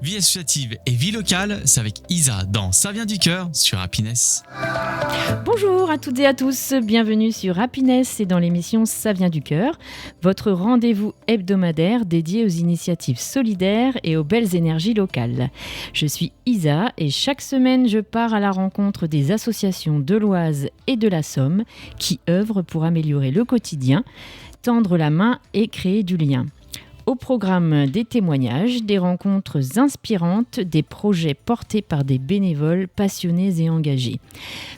Vie associative et vie locale, c'est avec Isa dans Ça vient du cœur sur Happiness. Bonjour à toutes et à tous, bienvenue sur Happiness et dans l'émission Ça vient du cœur, votre rendez-vous hebdomadaire dédié aux initiatives solidaires et aux belles énergies locales. Je suis Isa et chaque semaine je pars à la rencontre des associations de l'Oise et de la Somme qui œuvrent pour améliorer le quotidien, tendre la main et créer du lien. Au programme des témoignages, des rencontres inspirantes, des projets portés par des bénévoles passionnés et engagés.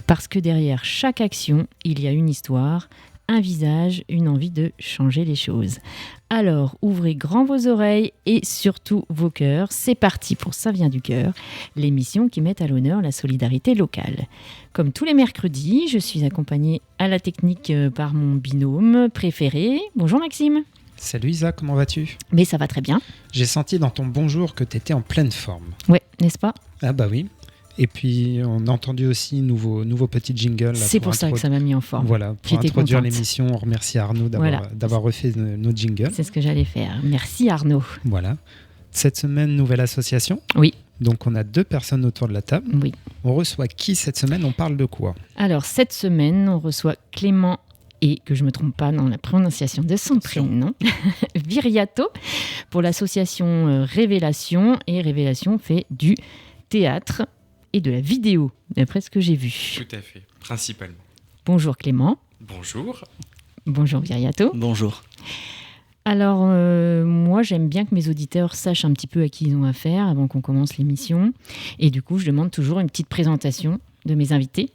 Parce que derrière chaque action, il y a une histoire, un visage, une envie de changer les choses. Alors, ouvrez grand vos oreilles et surtout vos cœurs. C'est parti pour Ça vient du cœur, l'émission qui met à l'honneur la solidarité locale. Comme tous les mercredis, je suis accompagnée à la technique par mon binôme préféré. Bonjour Maxime. Salut Isa, comment vas-tu ? Mais ça va très bien. J'ai senti dans ton bonjour que tu étais en pleine forme. Ouais, n'est-ce pas ? Ah bah oui. Et puis on a entendu aussi nouveau petit jingle. Là, c'est pour ça que ça m'a mis en forme. Voilà, pour J'étais introduire contente. l'émission, on remercie Arnaud d'avoir refait nos jingles. C'est ce que j'allais faire. Merci Arnaud. Voilà. Cette semaine, nouvelle association. Oui. Donc on a 2 personnes autour de la table. Oui. On reçoit qui cette semaine ? On parle de quoi ? Alors cette semaine, on reçoit Clément et que je ne me trompe pas dans la prononciation de son prénom, Viriato, pour l'association Révélation. Et Révélation fait du théâtre et de la vidéo, d'après ce que j'ai vu. Tout à fait, principalement. Bonjour Clément. Bonjour. Bonjour Viriato. Bonjour. Alors, moi, j'aime bien que mes auditeurs sachent un petit peu à qui ils ont affaire avant qu'on commence l'émission. Et du coup, je demande toujours une petite présentation de mes invités.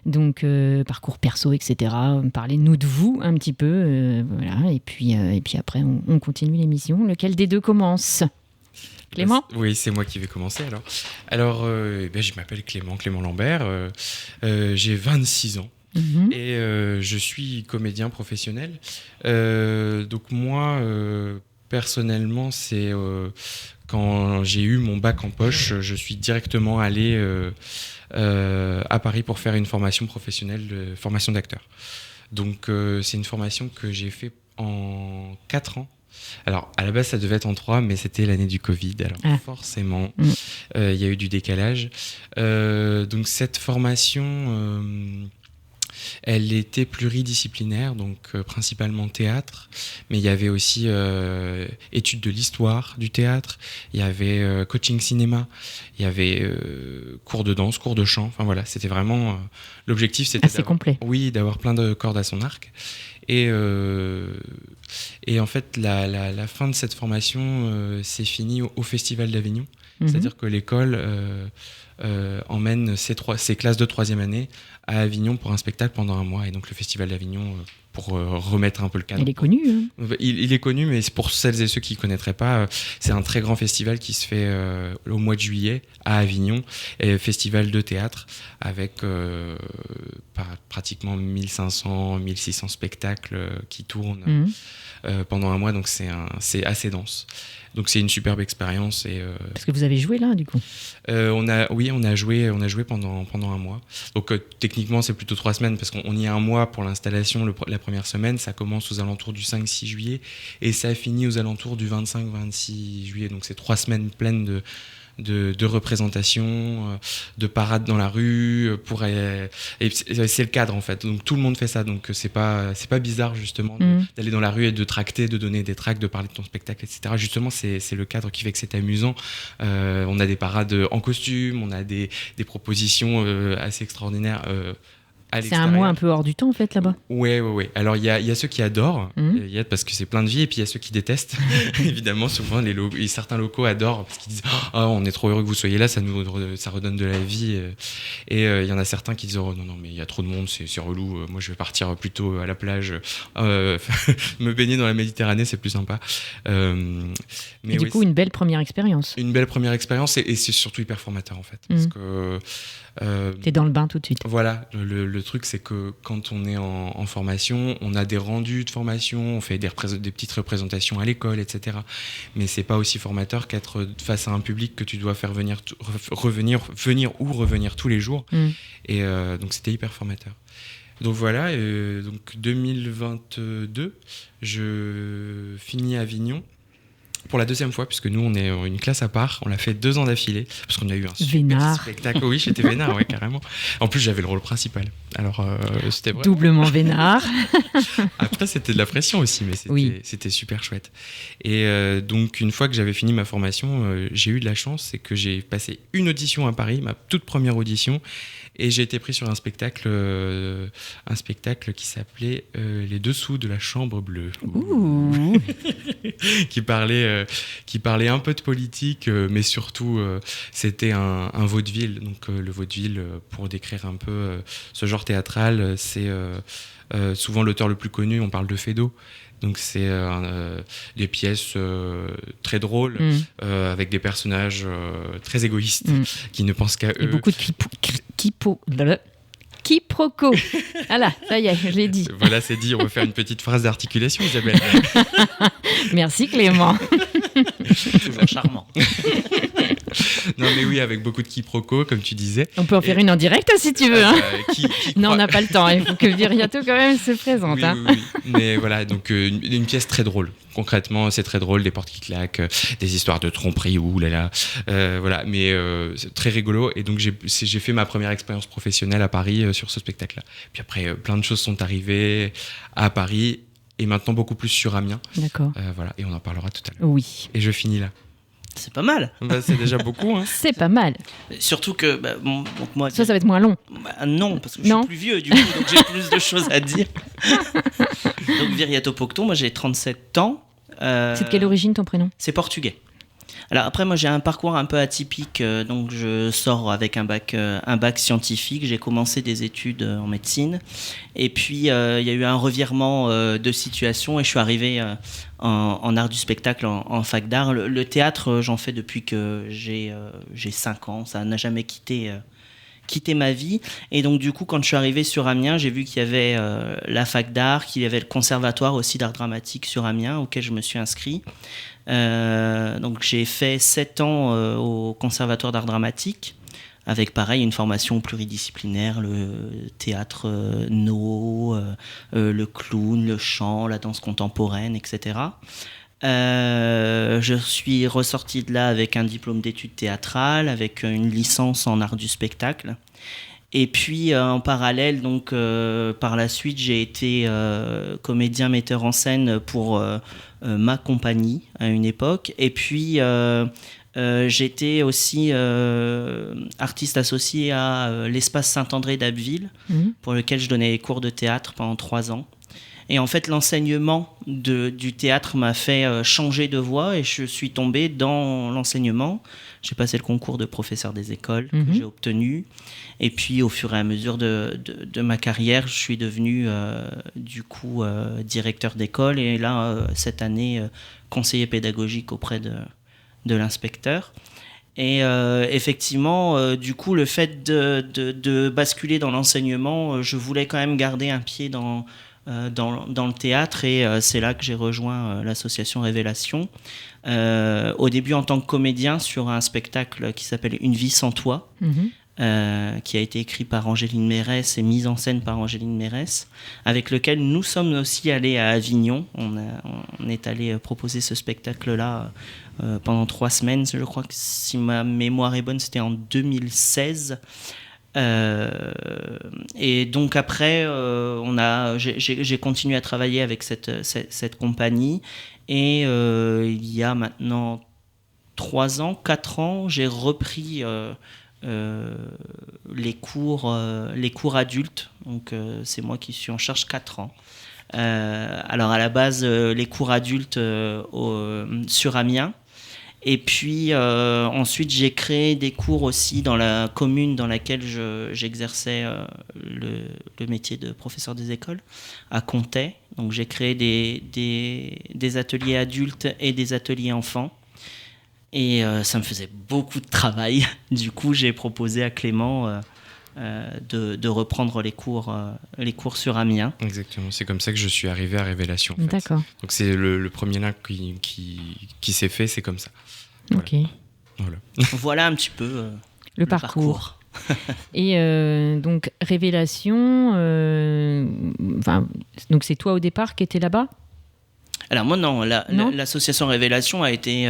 Donc, parcours perso, etc. Parlez-nous de vous un petit peu. Voilà. Et puis après, on continue l'émission. Lequel des deux commence ? Clément ? Oui, c'est moi qui vais commencer alors. Alors, je m'appelle Clément Lambert. J'ai 26 ans. Mhm. Et je suis comédien professionnel. Donc moi, personnellement, c'est quand j'ai eu mon bac en poche, je suis directement allé à Paris pour faire une formation professionnelle, formation d'acteur. Donc c'est une formation que j'ai fait en 4 ans. Alors, à la base, ça devait être en 3, mais c'était l'année du Covid. Alors, forcément, il y a eu du décalage. Donc, cette formation, elle était pluridisciplinaire, donc principalement théâtre. Mais il y avait aussi études de l'histoire du théâtre. Il y avait coaching cinéma. Il y avait cours de danse, cours de chant. Enfin, voilà, c'était vraiment... l'objectif, c'était assez complet. Oui, d'avoir plein de cordes à son arc. Et en fait, la fin de cette formation s'est finie au Festival d'Avignon. C'est-à-dire que l'école emmène ses classes de 3e année à Avignon pour un spectacle pendant un mois. Et donc le Festival d'Avignon, pour remettre un peu le cadre. Il est connu. Hein. Il est connu, mais pour celles et ceux qui ne connaîtraient pas, c'est un très grand festival qui se fait au mois de juillet à Avignon. Et festival de théâtre avec pratiquement 1500-1600 spectacles qui tournent pendant un mois. Donc c'est assez dense. Donc c'est une superbe expérience. Parce que vous avez joué là, du coup. On a joué pendant un mois. Donc techniquement c'est plutôt 3 semaines parce qu'on y a un mois pour l'installation. La première semaine, ça commence aux alentours du 5-6 juillet et ça finit aux alentours du 25-26 juillet. Donc c'est 3 semaines pleines de représentation, de parade dans la rue, et c'est le cadre en fait. Donc tout le monde fait ça, donc c'est pas bizarre justement d'aller dans la rue et de tracter, de donner des tracts, de parler de ton spectacle, etc. Justement, c'est le cadre qui fait que c'est amusant. On a des parades en costume, on a des propositions assez extraordinaires. C'est un mois un peu hors du temps en fait là-bas. Ouais. Alors il y a ceux qui adorent, parce que c'est plein de vie, et puis il y a ceux qui détestent. Évidemment, souvent certains locaux adorent parce qu'ils disent on est trop heureux que vous soyez là, ça redonne de la vie. Et il y en a certains qui disent non mais il y a trop de monde, c'est relou. Moi je vais partir plutôt à la plage, me baigner dans la Méditerranée, c'est plus sympa. Mais du coup une belle première expérience. Une belle première expérience et c'est surtout hyper formateur en fait, parce que t'es dans le bain tout de suite. Voilà, le truc c'est que quand on est en formation, on a des rendus de formation, on fait des petites représentations à l'école, etc. Mais c'est pas aussi formateur qu'être face à un public que tu dois faire venir ou revenir tous les jours. Et donc c'était hyper formateur. Donc voilà, donc 2022, je finis à Avignon. pour la deuxième fois, puisque nous, on est une classe à part. On l'a fait 2 ans d'affilée, parce qu'on a eu un super Vénard. spectacle. Oui, j'étais vénard, ouais, carrément. En plus, j'avais le rôle principal. Alors, c'était vrai. Doublement vénard. Après, c'était de la pression aussi, mais c'était super chouette. Et donc, une fois que j'avais fini ma formation, j'ai eu de la chance, c'est que j'ai passé une audition à Paris, ma toute première audition, et j'ai été pris sur un spectacle qui s'appelait Les Dessous de la Chambre Bleue. Ouh. qui parlait un peu de politique, mais surtout, c'était un vaudeville. Donc, le vaudeville, pour décrire un peu ce genre théâtral, c'est souvent l'auteur le plus connu, on parle de Feydeau. Donc c'est des pièces très drôles, avec des personnages très égoïstes, qui ne pensent qu'à eux. Et beaucoup de quiproquos. Voilà, ça y est, je l'ai dit. Voilà, c'est dit, on va faire une petite phrase d'articulation, Isabelle. Merci Clément. Toujours charmant. Non mais oui, avec beaucoup de quiproquos, comme tu disais. On peut en faire une en direct si tu veux. Hein. Non, on n'a pas le temps, il faut que Viriato quand même se présente. Oui, hein. oui. Mais voilà, donc une pièce très drôle. Concrètement, c'est très drôle, des portes qui claquent, des histoires de tromperie, oulala. Voilà, mais c'est très rigolo. Et donc j'ai fait ma première expérience professionnelle à Paris sur ce spectacle-là. Puis après, plein de choses sont arrivées à Paris et maintenant beaucoup plus sur Amiens. D'accord. Voilà, et on en parlera tout à l'heure. Oui. Et je finis là. C'est pas mal. Bah, c'est déjà beaucoup. Hein. C'est pas mal. Surtout que donc moi, Ça va être moins long. non, parce que je Non. suis plus vieux du coup, donc j'ai plus de choses à dire. Donc Viriato Pocton, moi j'ai 37 ans. C'est de quelle origine ton prénom ? C'est portugais. Alors après, moi j'ai un parcours un peu atypique, donc je sors avec un bac scientifique. J'ai commencé des études en médecine, et puis il y a eu un revirement de situation et je suis arrivé en art du spectacle en fac d'art. Le théâtre, j'en fais depuis que j'ai 5 ans. Ça n'a jamais quitté ma vie. Et donc du coup, quand je suis arrivé sur Amiens, j'ai vu qu'il y avait la fac d'art, qu'il y avait le conservatoire aussi d'art dramatique sur Amiens, auquel je me suis inscrit. Donc j'ai fait 7 ans au conservatoire d'art dramatique, avec pareil une formation pluridisciplinaire, le théâtre le clown, le chant, la danse contemporaine, etc. Je suis ressorti de là avec un diplôme d'études théâtrales, avec une licence en art du spectacle. Et puis en parallèle, donc par la suite, j'ai été comédien metteur en scène pour ma compagnie à une époque. Et puis j'étais aussi artiste associé à l'Espace Saint-André d'Abbeville, pour lequel je donnais des cours de théâtre pendant 3 ans. Et en fait, l'enseignement du théâtre m'a fait changer de voie et je suis tombé dans l'enseignement. J'ai passé le concours de professeur des écoles que j'ai obtenu. Et puis, au fur et à mesure de ma carrière, je suis devenu directeur d'école. Et là, cette année, conseiller pédagogique auprès de l'inspecteur. Et effectivement, du coup, le fait de basculer dans l'enseignement, je voulais quand même garder un pied dans le théâtre et c'est là que j'ai rejoint l'association Révélation. Au début en tant que comédien sur un spectacle qui s'appelle Une vie sans toi, qui a été écrit par Angéline Mérès et mis en scène par Angéline Mérès, avec lequel nous sommes aussi allés à Avignon. On est allé proposer ce spectacle-là pendant 3 semaines, je crois que si ma mémoire est bonne, c'était en 2016. Et donc après j'ai continué à travailler avec cette compagnie et il y a maintenant 4 ans j'ai repris les cours adultes, donc c'est moi qui suis en charge 4 ans. Alors à la base les cours adultes sur Amiens. Et puis ensuite j'ai créé des cours aussi dans la commune dans laquelle j'exerçais le métier de professeur des écoles, à Comté. Donc j'ai créé des ateliers adultes et des ateliers enfants. Et ça me faisait beaucoup de travail. Du coup j'ai proposé à Clément de reprendre les cours sur Amiens. Exactement, c'est comme ça que je suis arrivé à Révélation. En fait. D'accord. Donc c'est le premier lien qui s'est fait, c'est comme ça. Voilà. Ok. Voilà un petit peu le parcours. Et donc Révélation, donc c'est toi au départ qui étais là-bas ? Alors moi non, Non l'association Révélation a été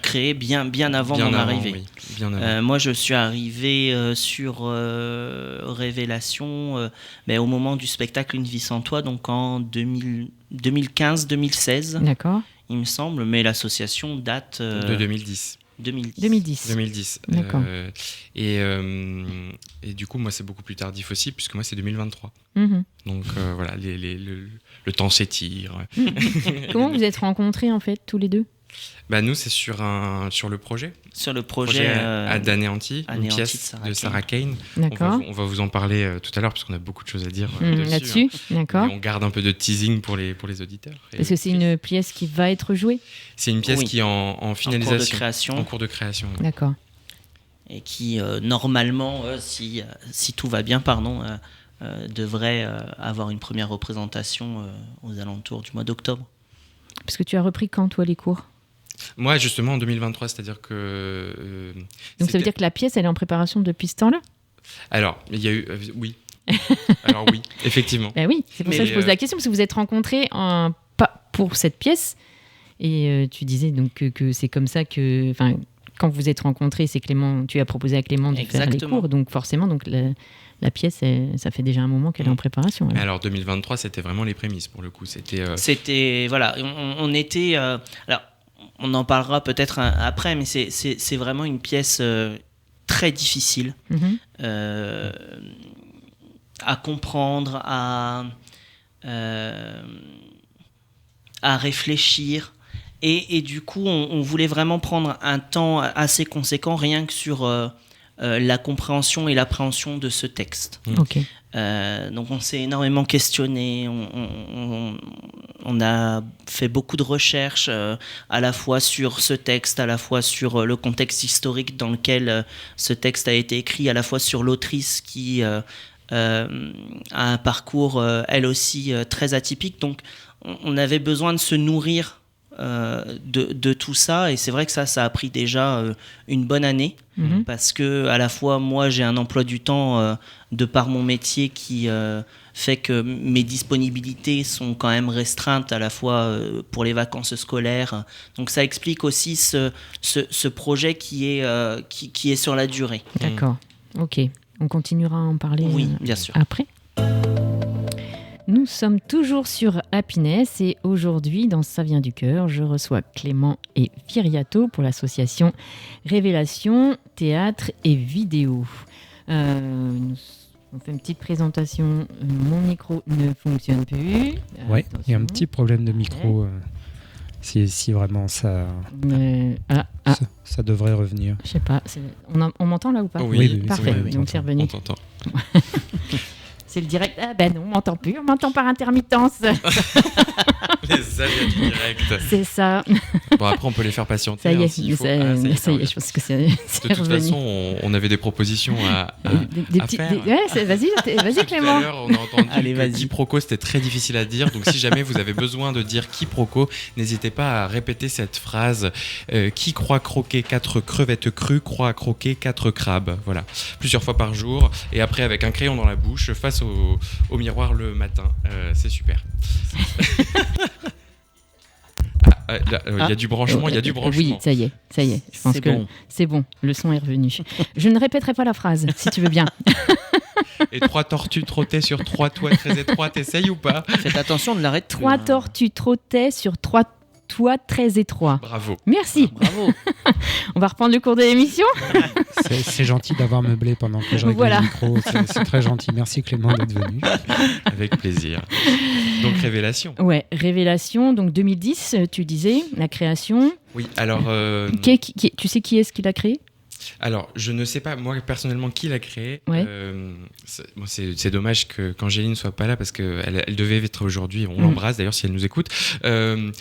créée bien avant mon arrivée. Oui, bien avant. Moi je suis arrivé sur Révélation au moment du spectacle Une vie sans toi, donc en 2015-2016 D'accord. il me semble, mais l'association date De 2010. 2010. 2010. D'accord. Et du coup, moi, c'est beaucoup plus tardif aussi, puisque moi, c'est 2023. Mhm. Donc voilà, le temps s'étire. Comment vous êtes rencontrés en fait, tous les deux? Bah, nous, c'est sur le projet. sur le projet d'Anéanti, une Anéanti pièce de Sarah Kane. D'accord. On va vous en parler tout à l'heure, parce qu'on a beaucoup de choses à dire Là-dessus, d'accord. Mais on garde un peu de teasing pour les auditeurs. Parce que c'est une pièce qui va être jouée. C'est une pièce Oui. qui est en finalisation. En En cours de création. Oui. D'accord. et qui normalement, si tout va bien, devrait avoir une première représentation aux alentours du mois d'octobre. Parce que tu as repris quand, toi, les cours? Moi, justement, en 2023, c'est-à-dire que... Donc ça veut dire que la pièce, elle est en préparation depuis ce temps-là? Alors, il y a eu... oui. Alors oui, effectivement. Ben oui, c'est pour ça que je pose la question, parce que vous êtes rencontrés pas pour cette pièce, et tu disais donc que c'est comme ça que... Enfin, quand vous êtes rencontrés, c'est Clément, tu as proposé à Clément de faire les Exactement. cours, donc forcément, donc la pièce, ça fait déjà un moment qu'elle est en préparation. Mais Alors. alors 2023, c'était vraiment les prémices pour le coup. C'était voilà, on était. Alors, on en parlera peut-être après, mais c'est vraiment une pièce très difficile Mhm. à comprendre, à réfléchir. Et du coup, on voulait vraiment prendre un temps assez conséquent, rien que sur la compréhension et l'appréhension de ce texte. Ok. Donc on s'est énormément questionné, on a fait beaucoup de recherches à la fois sur ce texte, à la fois sur le contexte historique dans lequel ce texte a été écrit, à la fois sur l'autrice qui a un parcours elle aussi très atypique. Donc on avait besoin de se nourrir de tout ça, et c'est vrai que ça a pris déjà une bonne année. Mhm. Parce que à la fois moi j'ai un emploi du temps de par mon métier qui fait que mes disponibilités sont quand même restreintes à la fois pour les vacances scolaires, donc ça explique aussi ce projet qui est sur la durée. D'accord. Ok. On continuera à en parler Oui, bien sûr. après. Nous sommes toujours sur Happiness et aujourd'hui, dans Ça vient du cœur, je reçois Clément et Viriato pour l'association Révélation, Théâtre et Vidéo. On fait une petite présentation. Mon micro ne fonctionne plus. Ouais, il y a un Attention. petit problème de micro. Si vraiment ça devrait revenir. Je sais pas. On m'entend là ou pas? Oui, Parfait. oui, Donc c'est revenu. On t'entend. C'est le direct. Ah ben non, on m'entend plus. On m'entend par intermittence. Les aléas du direct. C'est ça. Bon, après, on peut les faire patienter. Ça y hein, est, s'il faut. ça y est, je pense que c'est De toute revenu. façon, on avait des propositions à faire. Ouais, vas-y Tout à Clément. l'heure, on a entendu Allez, que vas-y. quiproquo, c'était très difficile à dire. Donc, si jamais vous avez besoin de dire quiproquo, n'hésitez pas à répéter cette phrase. Qui croit croquer 4 crevettes crues croit croquer 4 crabes. Voilà. Plusieurs fois par jour. Et après, avec un crayon dans la bouche, face au miroir le matin. C'est super. Il y a du branchement, il y a du branchement. Oui, ça y est. Je pense C'est que bon. c'est bon, le son est revenu. Je ne répéterai pas la phrase, si tu veux bien. Et 3 tortues trottaient sur 3 toits très étroits, t'essayes ou pas? Faites attention, ne l'arrête plus. 3 tortues trottaient sur 3 toits très étroits. Bravo. Merci. Bravo. On va reprendre le cours de l'émission. C'est gentil d'avoir meublé pendant que je règle Voilà. le micro. C'est très gentil. Merci Clément d'être venu. Avec plaisir. Donc, révélation. Ouais, Révélation, donc 2010, tu disais, la création. Oui, alors... Tu sais qui est-ce qui l'a créé? Alors, je ne sais pas, moi, personnellement, qui l'a créé. Ouais. C'est dommage qu'Angéline ne soit pas là parce qu'elle devait être aujourd'hui. On l'embrasse d'ailleurs si elle nous écoute. Elle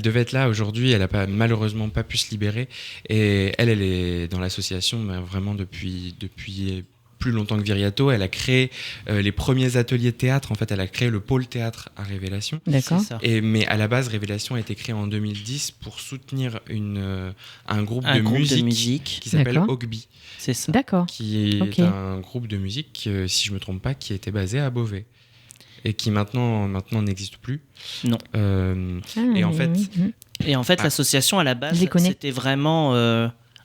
devait être là aujourd'hui. Elle n'a malheureusement pas pu se libérer. Et elle est dans l'association vraiment depuis plus longtemps que Viriato. Elle a créé les premiers ateliers de théâtre. En fait, elle a créé le pôle théâtre à Révélation. D'accord. C'est ça. Mais à la base, Révélation a été créé en 2010 pour soutenir un groupe Un de groupe musique de musique, qui s'appelle D'accord. Ogby, c'est ça. D'accord. qui est Ok. un groupe de musique, si je ne me trompe pas, qui était basé à Beauvais. et qui maintenant n'existe plus. Non. Et en fait, l'association à la base, Je les connais. c'était vraiment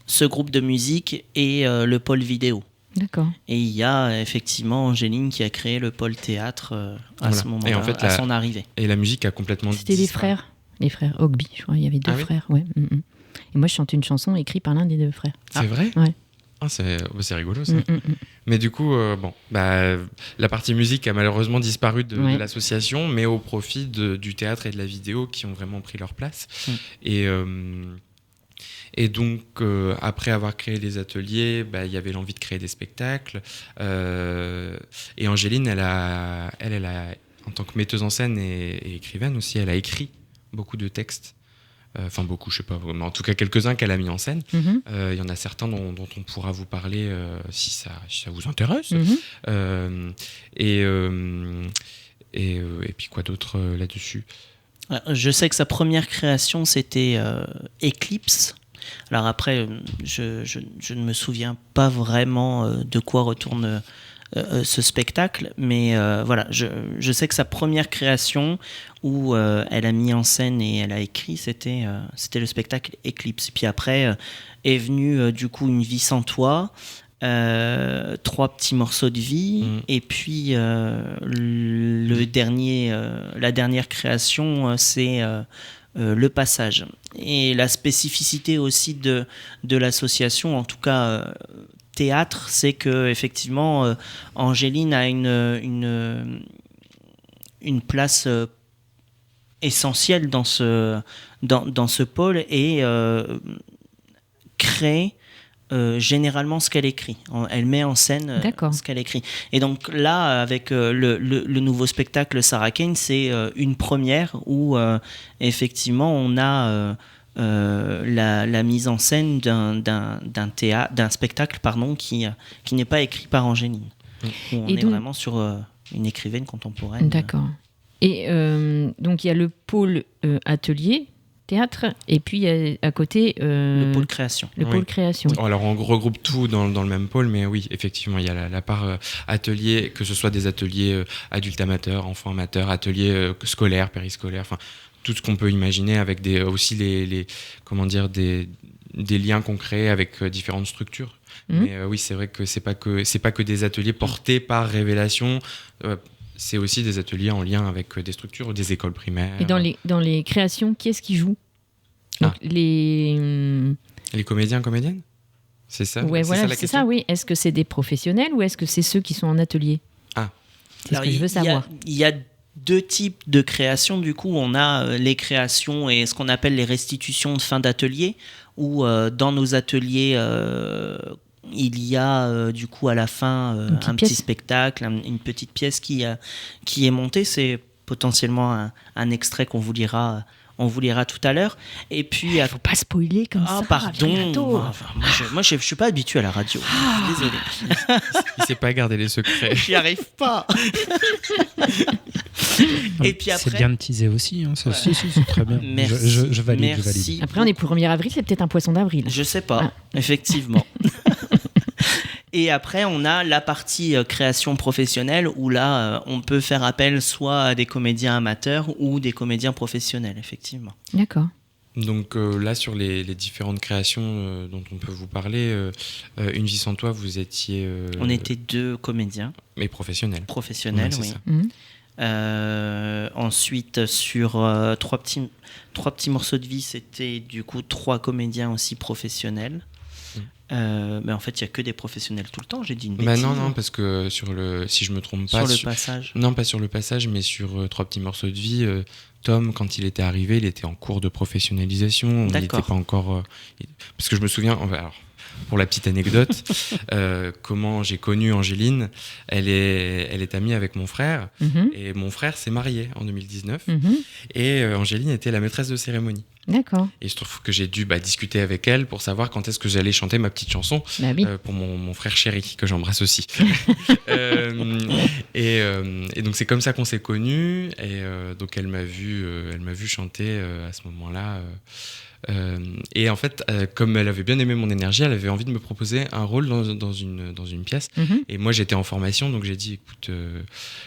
ce groupe de musique et le pôle vidéo. D'accord. Et il y a effectivement Angéline qui a créé le pôle théâtre à Voilà. ce moment-là, Et en fait, à son arrivée. et la musique a complètement C'était disparu. les frères Ogby, je crois. Il y avait deux Ah oui frères. Ouais. Et moi, je chante une chanson écrite par l'un des deux frères. C'est vrai? Ouais. Ah, c'est rigolo ça. Mm. Mais du coup, la partie musique a malheureusement disparu de Ouais. l'association, mais au profit du théâtre et de la vidéo qui ont vraiment pris leur place. Et donc, après avoir créé les ateliers, il y avait l'envie de créer des spectacles. Et Angéline, elle a, en tant que metteuse en scène et écrivaine aussi, elle a écrit beaucoup de textes. Enfin, beaucoup, je sais pas, mais en tout cas quelques-uns qu'elle a mis en scène. Mhm. Il y en a certains dont on pourra vous parler si ça vous intéresse. Mhm. Et puis quoi d'autre là-dessus? Je sais que sa première création, c'était Eclipse. Alors après, je ne me souviens pas vraiment de quoi retourne ce spectacle, mais voilà, je sais que sa première création où elle a mis en scène et elle a écrit, c'était le spectacle Eclipse. Puis après est venue du coup Une vie sans toi, 3 petits morceaux de vie, et puis la dernière création, c'est Le Passage. Et la spécificité aussi de l'association, en tout cas théâtre, c'est que effectivement Angéline a une place essentielle dans ce pôle et crée généralement ce qu'elle écrit. Elle met en scène ce qu'elle écrit. Et donc là, avec le nouveau spectacle Sarah Kane, c'est une première où effectivement on a la mise en scène d'un spectacle qui n'est pas écrit par Angéline. Où on est vraiment sur une écrivaine contemporaine. D'accord. Et donc il y a le pôle atelier théâtre, et puis il y a à côté le pôle création. Le pôle création. Alors on regroupe tout dans le même pôle, mais oui, effectivement, il y a la part atelier, que ce soit des ateliers adultes amateurs, enfants amateurs, ateliers scolaires, périscolaires, enfin tout ce qu'on peut imaginer, avec aussi des liens concrets avec différentes structures. Mais oui, c'est vrai que c'est pas que des ateliers portés par Révélation. C'est aussi des ateliers en lien avec des structures ou des écoles primaires. Et dans les créations, qui est-ce qui joue? Donc, les comédiens, comédiennes? C'est ça? Ouais, voilà, ça la c'est question? ça, oui. Est-ce que c'est des professionnels ou est-ce que c'est ceux qui sont en atelier? C'est ce que je veux savoir. Il y a 2 types de créations. Du coup, on a les créations et ce qu'on appelle les restitutions de fin d'atelier, où dans nos ateliers, il y a du coup à la fin un petit spectacle, une petite pièce qui est montée. C'est potentiellement un extrait qu'on vous lira tout à l'heure. Et puis, faut pas spoiler comme ça. Pardon. Moi, je suis pas habitué à la radio. Je suis désolé. Il sait pas garder les secrets. J'y arrive pas. Et puis après, c'est bien de teaser aussi. Hein. Si, c'est très bien. Merci. Je valide. Après, on est pour le 1er avril, c'est peut-être un poisson d'avril. Je sais pas. Effectivement. Et après, on a la partie création professionnelle où là, on peut faire appel soit à des comédiens amateurs ou des comédiens professionnels, effectivement. D'accord. Donc là, sur les différentes créations dont on peut vous parler, Une vie sans toi, vous étiez... On était 2 comédiens. Mais professionnels. Professionnels, ouais, oui. Ensuite, sur 3 petits morceaux de vie, c'était du coup 3 comédiens aussi professionnels. Mais en fait, il n'y a que des professionnels tout le temps, j'ai dit une bêtise. Non, parce que si je me trompe pas... Sur le passage. Non, pas sur le passage, mais sur 3 petits morceaux de vie, Tom, quand il était arrivé, il était en cours de professionnalisation. Il n'était pas encore... Parce que je me souviens... Alors, pour la petite anecdote, comment j'ai connu Angéline, elle est amie avec mon frère, et mon frère s'est marié en 2019, et Angéline était la maîtresse de cérémonie. D'accord. Et je trouve que j'ai dû discuter avec elle pour savoir quand est-ce que j'allais chanter ma petite chanson pour mon frère chéri, que j'embrasse aussi. Et donc c'est comme ça qu'on s'est connus, et donc elle m'a vu chanter à ce moment-là Et en fait, comme elle avait bien aimé mon énergie, elle avait envie de me proposer un rôle dans une pièce. Et moi, j'étais en formation, donc j'ai dit, écoute,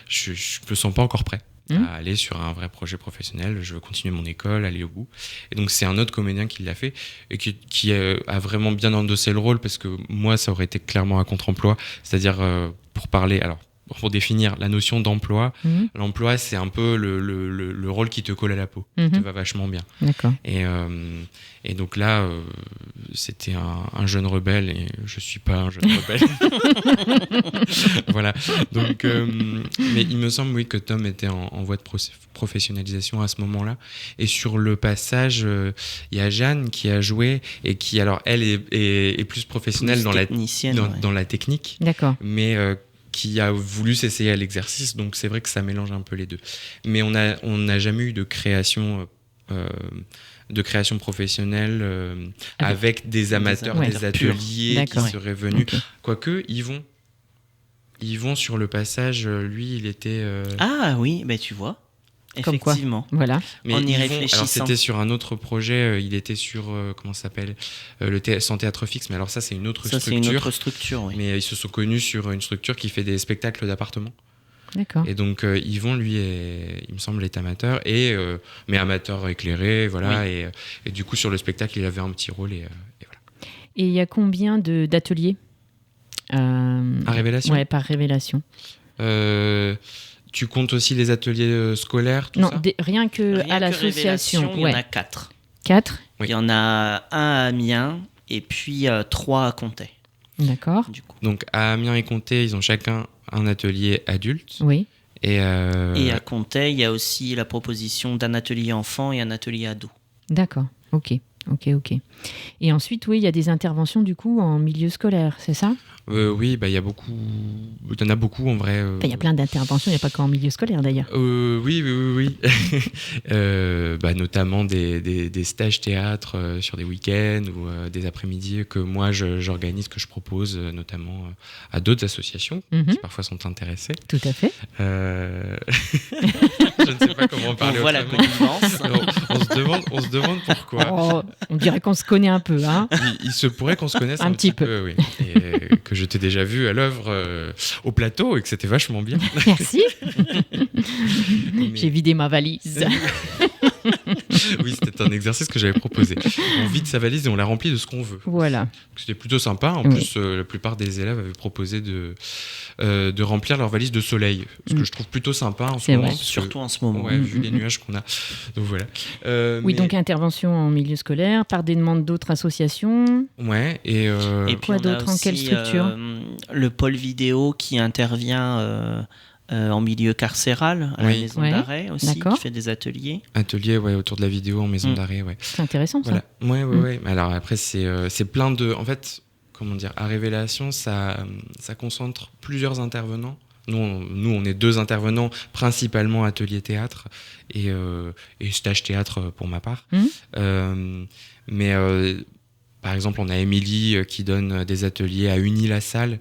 je me sens pas encore prêt à aller sur un vrai projet professionnel. Je veux continuer mon école, aller au bout. Et donc, c'est un autre comédien qui l'a fait et qui a vraiment bien endossé le rôle, parce que moi, ça aurait été clairement un contre-emploi. C'est-à-dire, pour définir la notion d'emploi, l'emploi, c'est un peu le rôle qui te colle à la peau, qui te va vachement bien. D'accord. Et donc là, c'était un jeune rebelle, et je suis pas un jeune rebelle. Voilà. Donc, mais il me semble, oui, que Tom était en voie de professionnalisation à ce moment-là. Et sur le passage, il y a Jeanne qui a joué et qui, alors, elle est plus professionnelle dans la technique. D'accord. Mais qui a voulu s'essayer à l'exercice, donc c'est vrai que ça mélange un peu les deux. Mais on n'a jamais eu de création professionnelle avec des amateurs, des ateliers qui seraient venus. Okay. Quoique, ils vont sur le passage, lui, il était... Ah oui, bah tu vois. Comme Effectivement. Quoi. Voilà. Mais en y réfléchissant. Alors c'était sur un autre projet, il était sur comment ça s'appelle, sans théâtre fixe, mais alors ça c'est une autre structure. C'est une autre structure, oui. Mais ils se sont connus sur une structure qui fait des spectacles d'appartements. D'accord. Et donc Yvon, lui, il me semble, est amateur, mais amateur éclairé, voilà. Oui. Et du coup sur le spectacle, il avait un petit rôle et voilà. Et il y a combien d'ateliers à Révélation? Ouais, par Révélation. Tu comptes aussi les ateliers scolaires, tout non, ça? Rien à l'association. Il y en a 4. 4 Oui. Il y en a un à Amiens et puis 3 à Comté. D'accord. Du coup. Donc à Amiens et Comté, ils ont chacun un atelier adulte. Oui. Et à Comté, il y a aussi la proposition d'un atelier enfant et un atelier ado. D'accord. Ok. Et ensuite, oui, il y a des interventions du coup en milieu scolaire, c'est ça? Oui, bah il y en a beaucoup en vrai. Il y a plein d'interventions, il n'y a pas qu'en milieu scolaire d'ailleurs. Oui. Notamment des stages théâtre sur des week-ends ou des après-midi que moi j'organise, que je propose notamment à d'autres associations qui parfois sont intéressées. Tout à fait. Je ne sais pas comment parler. On voit la connivence. On se demande pourquoi. Oh, on dirait qu'on se connaît un peu, hein. Il se pourrait qu'on se connaisse un petit peu. Oui. Et que je t'ai déjà vu à l'œuvre au plateau et que c'était vachement bien. Merci. J'ai vidé ma valise. Oui, c'était un exercice que j'avais proposé. On vide sa valise et on la remplit de ce qu'on veut. Voilà. C'était plutôt sympa. En plus, la plupart des élèves avaient proposé de remplir leur valise de soleil, ce que je trouve plutôt sympa en ce moment. Surtout en ce moment. Ouais, vu les nuages qu'on a. Donc voilà. Donc intervention en milieu scolaire, par des demandes d'autres associations. Ouais. Et quoi d'autre? En quelle structure? Le pôle vidéo qui intervient en milieu carcéral, à la maison d'arrêt aussi, qui fait des ateliers. Ateliers, autour de la vidéo en maison d'arrêt, C'est intéressant, ça. Voilà. Ouais. Alors après, c'est plein de... En fait, comment dire, à Révélation, ça concentre plusieurs intervenants. Nous, on est 2 intervenants, principalement atelier théâtre et stage théâtre pour ma part. Par exemple, on a Émilie qui donne des ateliers à Uni-la-Salle.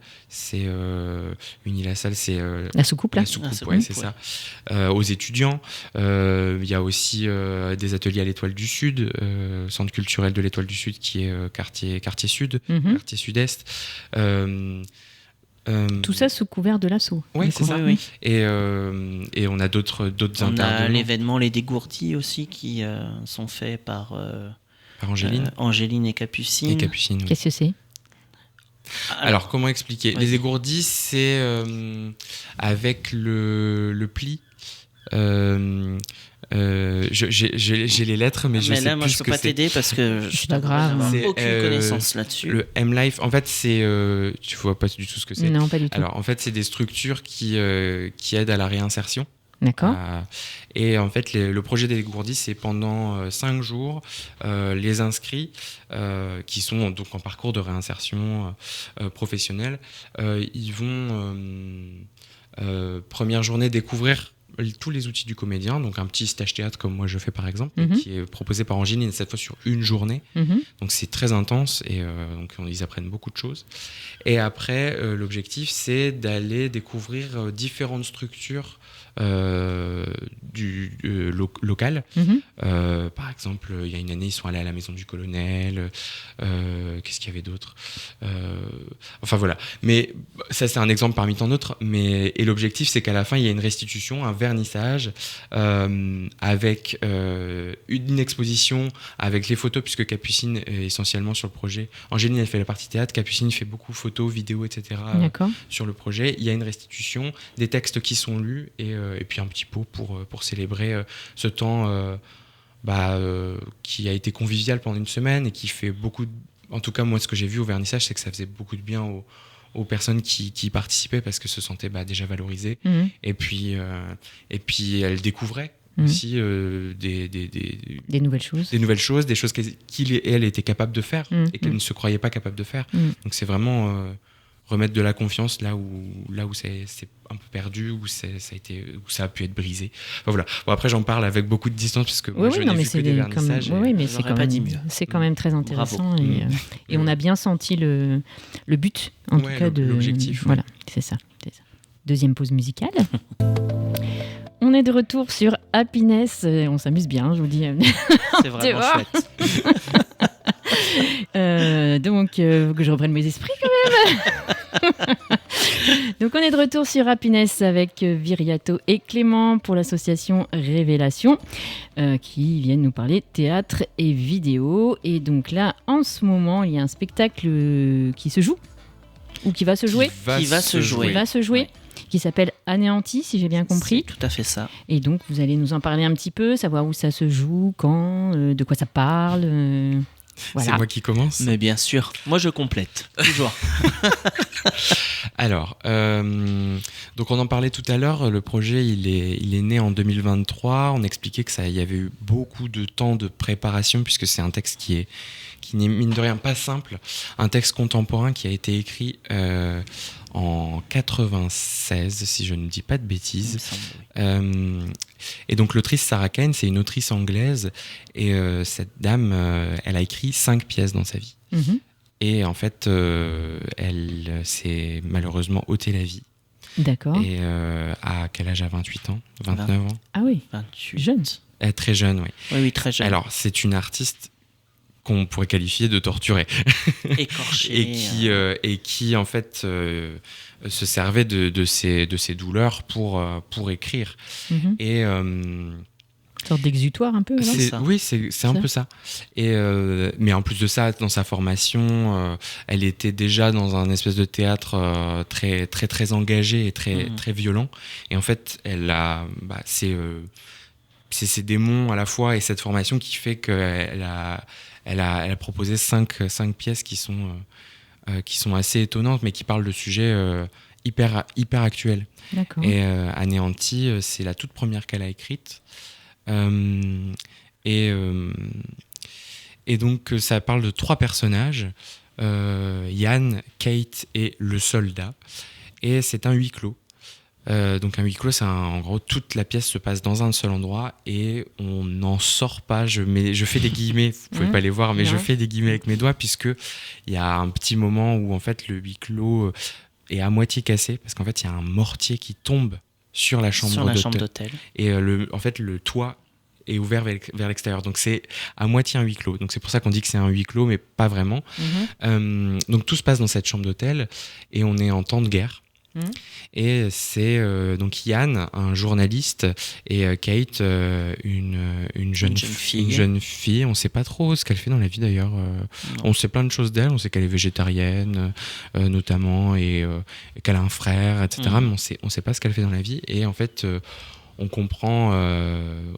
Uni-la-Salle, c'est la soucoupe, là. La soucoupe, c'est ça. Aux étudiants. Il y a aussi des ateliers à l'Étoile du Sud, centre culturel de l'Étoile du Sud, qui est quartier sud, quartier sud-est. Tout ça sous couvert de l'assaut. Oui, c'est ça. Oui. Et on a d'autres intervenants. On a l'événement Les Dégourdis aussi qui sont faits par Angéline. Angéline et Capucine. Qu'est-ce que c'est? Alors, comment expliquer? Les Dégourdis, c'est avec le pli. J'ai les lettres, mais je sais là, moi, plus je ce peux pas t'aider parce que je pas grave. n'ai aucune connaissance là-dessus. Le M-Life, en fait, c'est... tu vois pas du tout ce que c'est? Non, pas du tout. Alors, en fait, c'est des structures qui aident à la réinsertion. D'accord. Et en fait, le projet des Dégourdis, c'est pendant 5 jours, les inscrits, qui sont donc en parcours de réinsertion professionnelle, ils vont, première journée, découvrir tous les outils du comédien, donc un petit stage théâtre comme moi je fais par exemple, Mhm. qui est proposé par Angéline, cette fois sur une journée. Mhm. Donc c'est très intense et donc ils apprennent beaucoup de choses. Et après, l'objectif c'est d'aller découvrir différentes structures locales. Mhm. Par exemple, il y a une année, ils sont allés à la maison du colonel. Qu'est-ce qu'il y avait d'autre Enfin voilà. Mais ça, c'est un exemple parmi tant d'autres. Et l'objectif, c'est qu'à la fin, il y a une restitution, un vernissage avec une exposition avec les photos, puisque Capucine est essentiellement sur le projet. Angéline, elle fait la partie théâtre. Capucine fait beaucoup photos, vidéos, etc. D'accord. Sur le projet. Il y a une restitution, des textes qui sont lus et puis un petit pot pour célébrer ce temps qui a été convivial pendant une semaine et qui fait beaucoup en tout cas moi ce que j'ai vu au vernissage, c'est que ça faisait beaucoup de bien aux personnes qui y participaient parce que se sentaient déjà valorisées. Mhm. Et puis elles découvraient Mhm. aussi Des nouvelles choses. des nouvelles choses, des choses qu'il et elle étaient capables de faire Mhm. et qu'elles ne se croyaient pas capables de faire. Mhm. Donc c'est vraiment remettre de la confiance là où c'est un peu perdu, où ça a pu être brisé. Enfin, voilà. Bon, après j'en parle avec beaucoup de distance parce que moi, je n'ai vu que des vernissages. Oui, mais J'aurais c'est quand pas même, dit mieux. c'est quand même très intéressant et Mm. on a bien senti le but en tout Ouais, cas de l'objectif, ouais. Voilà, c'est ça. Deuxième pause musicale. On est de retour sur Happiness, on s'amuse bien, je vous dis. C'est vraiment vois chouette. Donc, faut que je reprenne mes esprits quand même. Donc, on est de retour sur Happiness avec Viriato et Clément pour l'association Révélation qui viennent nous parler théâtre et vidéo. Et donc là, en ce moment, il y a un spectacle qui se joue ou qui va se jouer, Qui va se jouer. qui va se jouer, Ouais. qui s'appelle Anéanti, si j'ai bien compris. C'est tout à fait ça. Et donc, vous allez nous en parler un petit peu, savoir où ça se joue, quand, de quoi ça parle. Voilà. C'est moi qui commence. Mais bien sûr, moi je complète, toujours. Alors, donc on en parlait tout à l'heure, le projet il est né en 2023, on expliquait que il y avait eu beaucoup de temps de préparation puisque c'est un texte qui n'est mine de rien pas simple, un texte contemporain qui a été écrit en 96 si je ne dis pas de Il me bêtises. semble, oui. Et donc l'autrice Sarah Kane, c'est une autrice anglaise et cette dame, elle a écrit 5 pièces dans sa vie. Mhm. Et en fait, elle s'est malheureusement ôté la vie. D'accord. Et à quel âge? À 28 ans 29 ans. Ah oui, 28. jeune. Elle est très jeune, oui. Oui, très jeune. Alors, c'est une artiste qu'on pourrait qualifier de torturée. Écorché. et qui, en fait, se servait de ses douleurs pour écrire. Mhm. Et... Une sorte d'exutoire un peu. C'est alors ça. Oui, c'est un peu ça. Et, mais en plus de ça, dans sa formation, elle était déjà dans un espèce de théâtre très, très, très engagé et très, très violent. Et en fait, elle a, c'est ces démons à la fois et cette formation qui fait qu'elle a proposé 5 pièces qui sont assez étonnantes, mais qui parlent de sujets hyper actuels. D'accord. Et Anéanti, c'est la toute première qu'elle a écrite. Et donc ça parle de 3 personnages, Yann, Kate et le soldat, et c'est un huis clos. Donc un huis clos, c'est en gros toute la pièce se passe dans un seul endroit et on n'en sort pas. Je fais des guillemets, vous pouvez pas les voir, mais Non. je fais des guillemets avec mes doigts puisque il y a un petit moment où en fait le huis clos est à moitié cassé parce qu'en fait il y a un mortier qui tombe sur la chambre d'hôtel. et en fait le toit est ouvert vers l'extérieur, donc c'est à moitié un huis clos, donc c'est pour ça qu'on dit que c'est un huis clos mais pas vraiment. Donc tout se passe dans cette chambre d'hôtel et on est en temps de guerre. Et c'est donc Yann, un journaliste, et Kate, une jeune fille. On ne sait pas trop ce qu'elle fait dans la vie d'ailleurs. On sait plein de choses d'elle. On sait qu'elle est végétarienne, notamment, et qu'elle a un frère, etc. Mais on sait pas ce qu'elle fait dans la vie. Et en fait, on comprend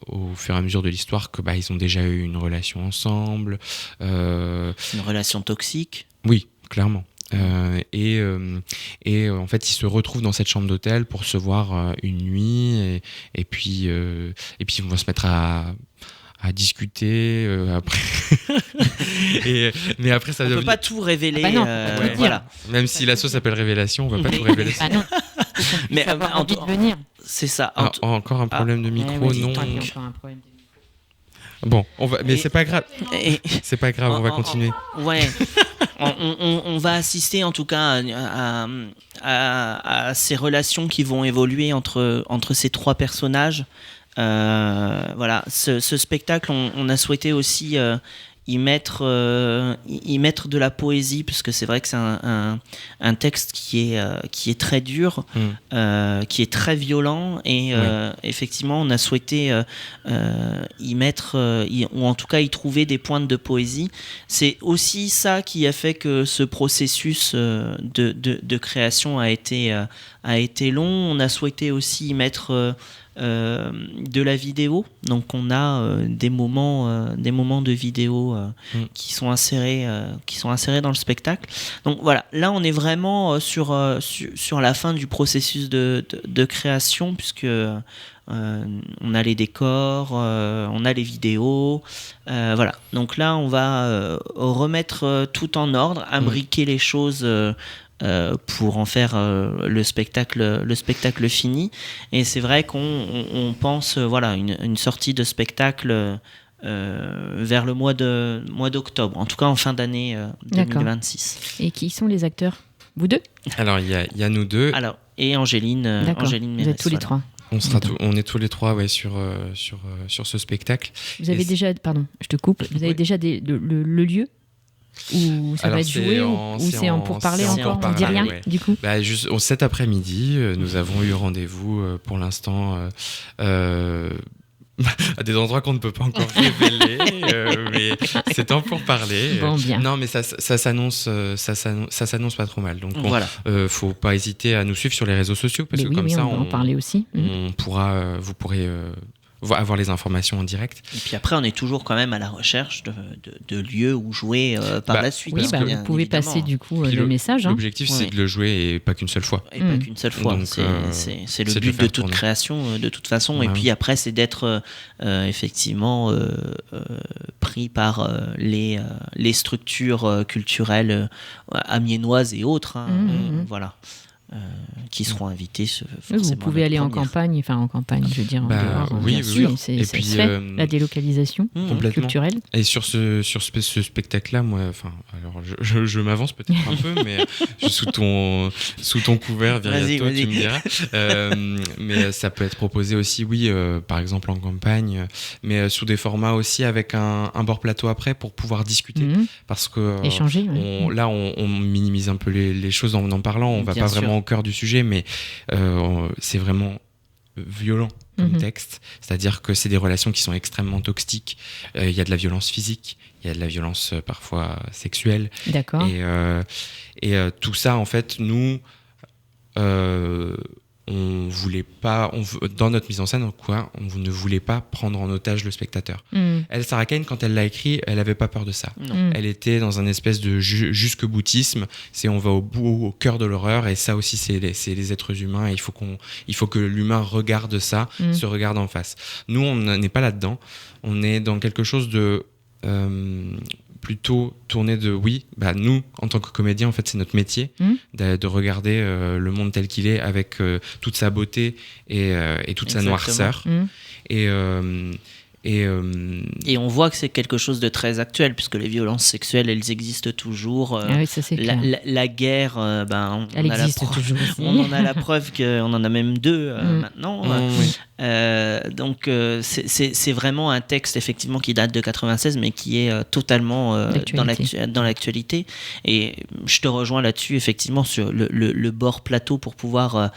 au fur et à mesure de l'histoire que ils ont déjà eu une relation ensemble. Une relation toxique. Oui, clairement. Et en fait ils se retrouvent dans cette chambre d'hôtel pour se voir une nuit et puis on va se mettre à discuter après mais après ça on devient... peut pas tout révéler. Ah bah non, ouais. Voilà. Même si l'asso s'appelle Révélation, on va pas tout révéler. Ah non. Mais avoir envie de venir. C'est ça. Encore un problème de micro, vas-y, non. donc. Bon, mais c'est pas grave. Et- C'est pas grave, on va continuer. Ouais. On va assister en tout cas à ces relations qui vont évoluer entre ces trois personnages. Voilà, ce spectacle, on a souhaité aussi y mettre de la poésie, puisque c'est vrai que c'est un texte qui est très dur, qui est très violent, et effectivement on a souhaité y mettre, ou en tout cas y trouver des pointes de poésie. C'est aussi ça qui a fait que ce processus de création a été long. On a souhaité aussi y mettre de la vidéo, donc on a des moments de vidéo qui sont insérés dans le spectacle. Donc voilà, là on est vraiment sur la fin du processus de création, puisque on a les décors, on a les vidéos, voilà. Donc là on va remettre tout en ordre, imbriquer les choses pour en faire le spectacle fini. Et c'est vrai qu'on pense voilà une sortie de spectacle vers le mois d'octobre, en tout cas en fin d'année 2026. Et qui sont les acteurs? Vous deux? Alors il y a nous deux. Alors, et Angéline Mérès, vous êtes tous les trois. On est tous les trois sur ce spectacle. Vous avez déjà, pardon, je te coupe, vous avez déjà le lieu où ça va être joué, ou c'est en pourparler encore, on dit rien du coup? Juste cet après-midi, nous avons eu rendez-vous pour l'instant à des endroits qu'on ne peut pas encore révéler, mais c'est en pourparler. Bon, bien. Non, mais ça s'annonce pas trop mal. Donc voilà. Faut pas hésiter à nous suivre sur les réseaux sociaux, parce que comme ça on va en parler aussi. Vous pourrez avoir les informations en direct. Et puis après, on est toujours quand même à la recherche de lieux où jouer par la suite. Oui, vous pouvez passer du coup le message. L'objectif, c'est de le jouer et pas qu'une seule fois. Et pas qu'une seule fois. Donc, c'est le but de toute création, de toute façon. Ouais. Et puis après, c'est d'être effectivement pris par les structures culturelles amiénoises et autres. Voilà. Qui seront invités. Vous pouvez aller en campagne, je veux dire, en dehors. Oui, c'est puis la délocalisation culturelle. Et sur ce spectacle-là, moi, alors je m'avance peut-être un peu, mais sous ton couvert, Viriato, tu me diras. Mais ça peut être proposé aussi, par exemple en campagne, mais sous des formats aussi avec un bord plateau après pour pouvoir discuter, parce que échanger. Là, on minimise un peu les choses en parlant. On va pas vraiment au cœur du sujet, mais c'est vraiment violent comme texte, c'est-à-dire que c'est des relations qui sont extrêmement toxiques. Il y a de la violence physique, il y a de la violence parfois sexuelle. D'accord. Et tout ça, en fait, nous, on voulait pas, dans notre mise en scène, on ne voulait pas prendre en otage le spectateur. Elle, Sarah Kane, quand elle l'a écrit, elle avait pas peur de ça. Elle était dans un espèce de jusque-boutisme. C'est on va au cœur de l'horreur, et ça aussi, c'est les êtres humains. Et il faut que l'humain regarde ça, se regarde en face. Nous, on n'est pas là-dedans. On est dans quelque chose de plutôt tourné de nous en tant que comédiens, en fait c'est notre métier de regarder le monde tel qu'il est, avec toute sa beauté et toute sa noirceur. Et on voit que c'est quelque chose de très actuel, puisque les violences sexuelles, elles existent toujours. Ça, c'est la guerre, elle existe toujours. On en a la preuve qu'on en a même deux maintenant. Donc c'est vraiment un texte effectivement qui date de 96, mais qui est totalement dans l'actualité. Et je te rejoins là-dessus, effectivement, sur le bord plateau, pour pouvoir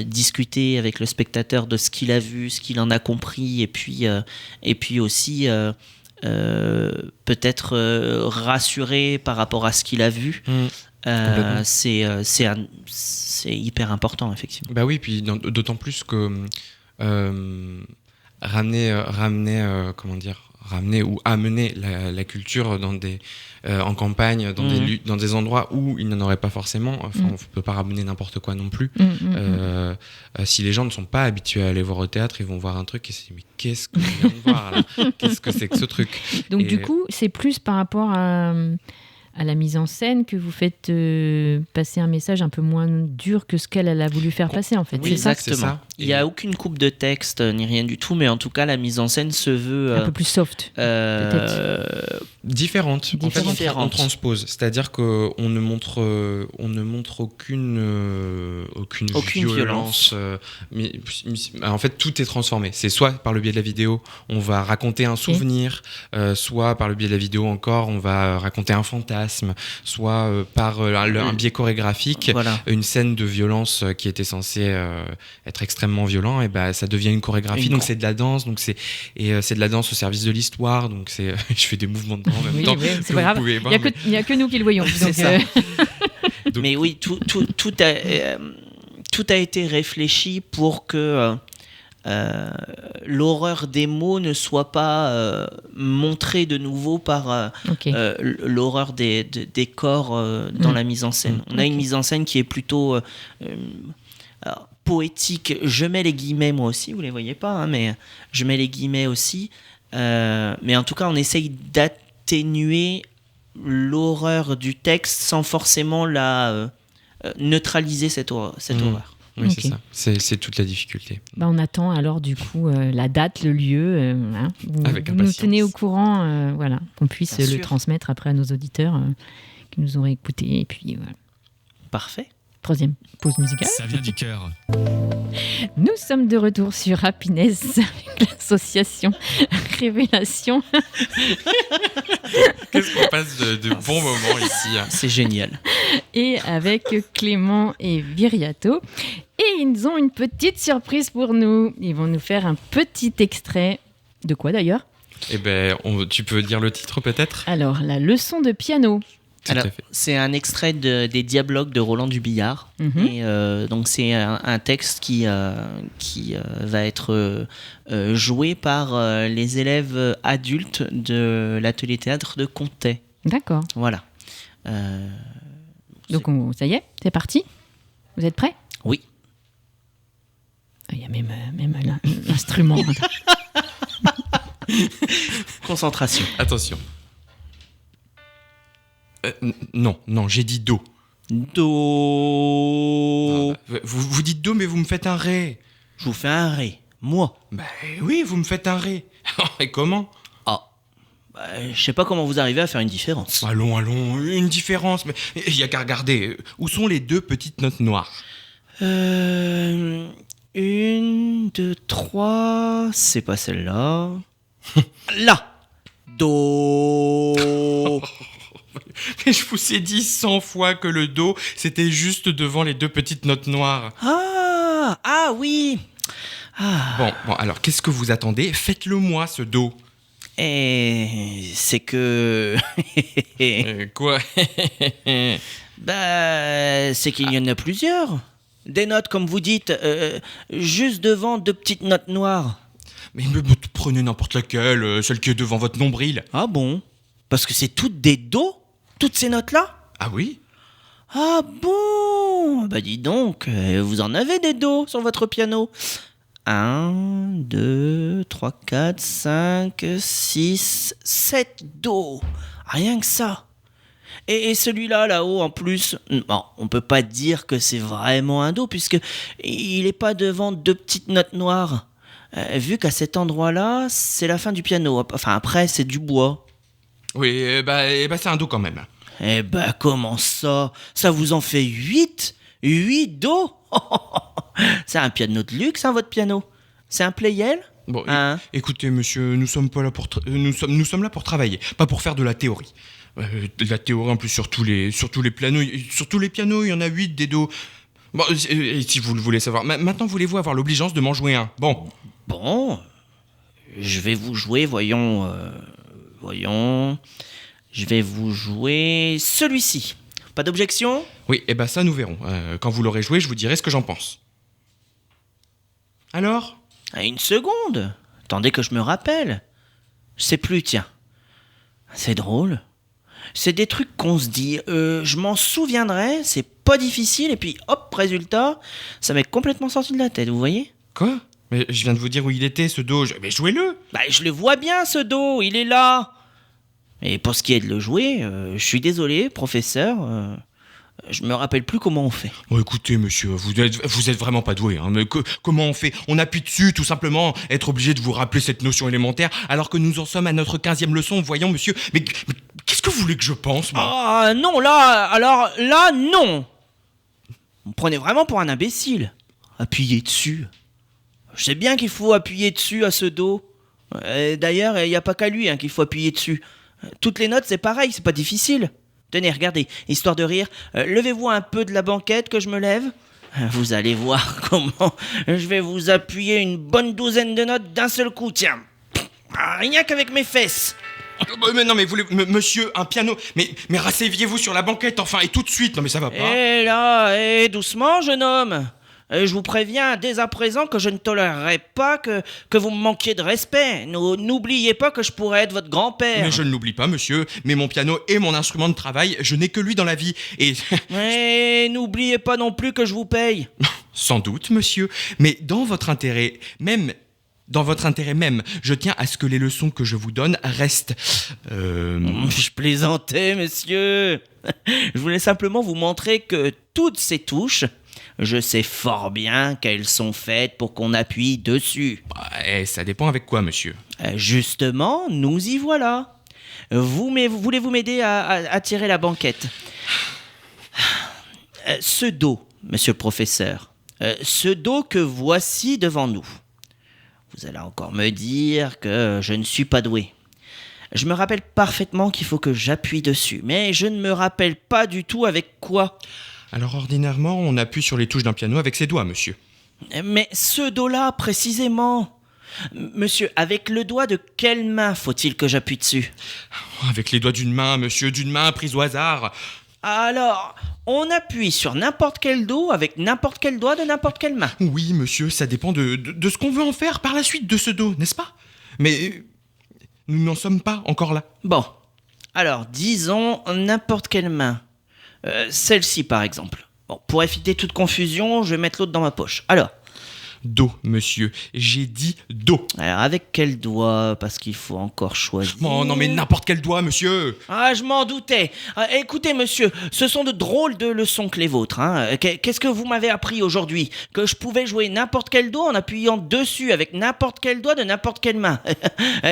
discuter avec le spectateur de ce qu'il a vu, ce qu'il en a compris, et puis aussi peut-être rassurer par rapport à ce qu'il a vu. C'est hyper important, effectivement. Oui, puis d'autant plus que ramener ou amener la culture en campagne, dans des endroits où il n'en aurait pas forcément. On ne peut pas ramener n'importe quoi non plus. Si les gens ne sont pas habitués à aller voir au théâtre, ils vont voir un truc et se disent mais qu'est-ce que je viens de voir là ? Qu'est-ce que c'est que ce truc ? Donc du coup, c'est plus par rapport à à la mise en scène que vous faites passer un message un peu moins dur que ce qu'elle a voulu faire passer, en fait. Oui, c'est ça. exactement. C'est ça. Il n'y a aucune coupe de texte ni rien du tout, mais en tout cas, la mise en scène se veut Un peu plus soft. Différente. En fait, Différente. on transpose. C'est-à-dire qu'on ne montre, aucune violence. Mais en fait, tout est transformé. C'est soit par le biais de la vidéo, on va raconter un souvenir, soit par le biais de la vidéo encore, on va raconter un fantasme, soit par un biais chorégraphique. Voilà. Une scène de violence qui était censée être extrêmement violent, et bah, ça devient une chorégraphie. Donc c'est de la danse, c'est de la danse au service de l'histoire. Donc je fais des mouvements dedans en même Oui, temps. oui, c'est que pas vous grave. pouvez Il voir, n'y a que nous qui le voyons. C'est donc, ça. Donc- Mais oui, tout a été réfléchi pour que l'horreur des mots ne soit pas montrée de nouveau par ok. l'horreur des corps dans la mise en scène. On a Ok. une mise en scène qui est plutôt alors, poétique. Je mets les guillemets moi aussi, vous les voyez pas, hein, mais je mets les guillemets aussi. Mais en tout cas, on essaye d'atténuer l'horreur du texte sans forcément la neutraliser cette horreur. Oui, Ok. c'est ça. C'est toute la difficulté. Bah, on attend alors du coup la date, le lieu. Hein. Vous, Avec vous nous impatience. tenez au courant, voilà, qu'on puisse Bien le sûr. transmettre après à nos auditeurs qui nous auraient écoutés. Et puis voilà. Parfait. Troisième pause musicale. Ça vient du cœur. Nous sommes de retour sur Happiness avec l'association Révélation Qu'est-ce qu'on passe de bons moments ici, hein. C'est génial. et avec Clément et Viriato. Et ils ont une petite surprise pour nous. Ils vont nous faire un petit extrait. De quoi d'ailleurs? Eh ben, tu peux dire le titre peut-être? Alors, la leçon de piano. Tout Alors, à fait. c'est un extrait des Dialogues de Roland Dubillard. Mhm. Et donc, c'est un texte qui va être joué par les élèves adultes de l'atelier théâtre de Comté. D'accord. Voilà. Donc, ça y est, c'est parti. Vous êtes prêts? Oui. Il y a même l'instrument. Concentration. Attention. Non, j'ai dit do. Do. Vous dites do, mais vous me faites un ré. Je vous fais un ré. Moi. Ben oui, vous me faites un ré. Et comment? Ah. Je sais pas comment vous arrivez à faire une différence. Allons, une différence. Mais il y a qu'à regarder. Où sont les deux petites notes noires? 1, 2, 3. C'est pas celle-là. Là. Do. Mais je vous ai dit 100 fois que le do, c'était juste devant les deux petites notes noires. Ah oui. Bon, alors, qu'est-ce que vous attendez? Faites-le moi, ce do. Et c'est que... Quoi? Bah, c'est qu'il y en a plusieurs. Des notes, comme vous dites, juste devant deux petites notes noires. Mais prenez n'importe laquelle, celle qui est devant votre nombril. Ah bon? Parce que c'est toutes des do? Toutes ces notes-là? Ah oui? Ah bon? Bah dis donc, vous en avez des do sur votre piano. 1, 2, 3, 4, 5, 6, 7 do. Rien que ça. Et celui-là, là-haut, en plus, bon, on peut pas dire que c'est vraiment un do, puisque il est pas devant deux petites notes noires. Vu qu'à cet endroit-là, c'est la fin du piano. Enfin, après, c'est du bois. Oui, c'est un do quand même. Eh ben, comment ça? Ça vous en fait 8? 8 do? C'est un piano de luxe, hein, votre piano? C'est un Pleyel? Bon, Hein? écoutez, monsieur, nous sommes pas là pour nous sommes là pour travailler, pas pour faire de la théorie. De la théorie en plus sur tous les pianos, il y en a 8 des do. Bon, et si vous le voulez savoir, maintenant voulez-vous avoir l'obligeance de m'en jouer un? Bon, Je vais vous jouer, voyons. Je vais vous jouer celui-ci. Pas d'objection? oui, et ça nous verrons. Quand vous l'aurez joué, je vous dirai ce que j'en pense. Alors? Une seconde. Attendez que je me rappelle. Je sais plus, tiens. C'est drôle. C'est des trucs qu'on se dit. Je m'en souviendrai, c'est pas difficile, et puis hop, résultat, ça m'est complètement sorti de la tête, vous voyez? Quoi? Mais je viens de vous dire où il était, ce do. Mais jouez-le! Bah, je le vois bien, ce do, il est là. Et pour ce qui est de le jouer, je suis désolé, professeur, je me rappelle plus comment on fait. Bon, écoutez, monsieur, vous êtes vraiment pas doué. Hein, mais comment on fait? On appuie dessus, tout simplement. Être obligé de vous rappeler cette notion élémentaire, alors que nous en sommes à notre 15e leçon. Voyons, monsieur, mais qu'est-ce que vous voulez que je pense, moi? Ah non, là, non. Vous me prenez vraiment pour un imbécile. Appuyez dessus. Je sais bien qu'il faut appuyer dessus à ce dos. D'ailleurs, il n'y a pas qu'à lui qu'il faut appuyer dessus. Toutes les notes, c'est pareil, c'est pas difficile. Tenez, regardez, histoire de rire, levez-vous un peu de la banquette que je me lève. Vous allez voir comment je vais vous appuyer une bonne douzaine de notes d'un seul coup, tiens. Rien qu'avec mes fesses. Mais non, mais monsieur, un piano. Mais rasseyez-vous sur la banquette, enfin, et tout de suite. Non, mais ça va pas. Et là, doucement, jeune homme. Je vous préviens dès à présent que je ne tolérerai pas que vous me manquiez de respect. N'oubliez pas que je pourrais être votre grand-père. Mais je ne l'oublie pas, monsieur. Mais mon piano est mon instrument de travail. Je n'ai que lui dans la vie. Et n'oubliez pas non plus que je vous paye. sans doute, monsieur. Mais dans votre intérêt même, je tiens à ce que les leçons que je vous donne restent... Je plaisantais, monsieur. Je voulais simplement vous montrer que toutes ces touches... Je sais fort bien qu'elles sont faites pour qu'on appuie dessus. Ça dépend avec quoi, monsieur? Justement, nous y voilà. Voulez-vous m'aider à tirer la banquette? Ce dos, monsieur le professeur, ce dos que voici devant nous. Vous allez encore me dire que je ne suis pas doué. Je me rappelle parfaitement qu'il faut que j'appuie dessus, mais je ne me rappelle pas du tout avec quoi. Alors ordinairement, on appuie sur les touches d'un piano avec ses doigts, monsieur. Mais ce dos-là, précisément. Monsieur, avec le doigt de quelle main faut-il que j'appuie dessus? Avec les doigts d'une main, monsieur, d'une main prise au hasard. Alors, on appuie sur n'importe quel dos avec n'importe quel doigt de n'importe quelle main. Oui, monsieur, ça dépend de ce qu'on veut en faire par la suite de ce dos, n'est-ce pas? Mais nous n'en sommes pas encore là. Bon, alors disons n'importe quelle main. Celle-ci par exemple. Bon, pour éviter toute confusion, je vais mettre l'autre dans ma poche. Alors. Do, monsieur. J'ai dit do. Alors avec quel doigt? Parce qu'il faut encore choisir. Oh non, mais n'importe quel doigt, monsieur. Ah, je m'en doutais. Écoutez, monsieur, ce sont de drôles de leçons que les vôtres. Qu'est-ce que vous m'avez appris aujourd'hui? Que je pouvais jouer n'importe quel doigt en appuyant dessus avec n'importe quel doigt de n'importe quelle main.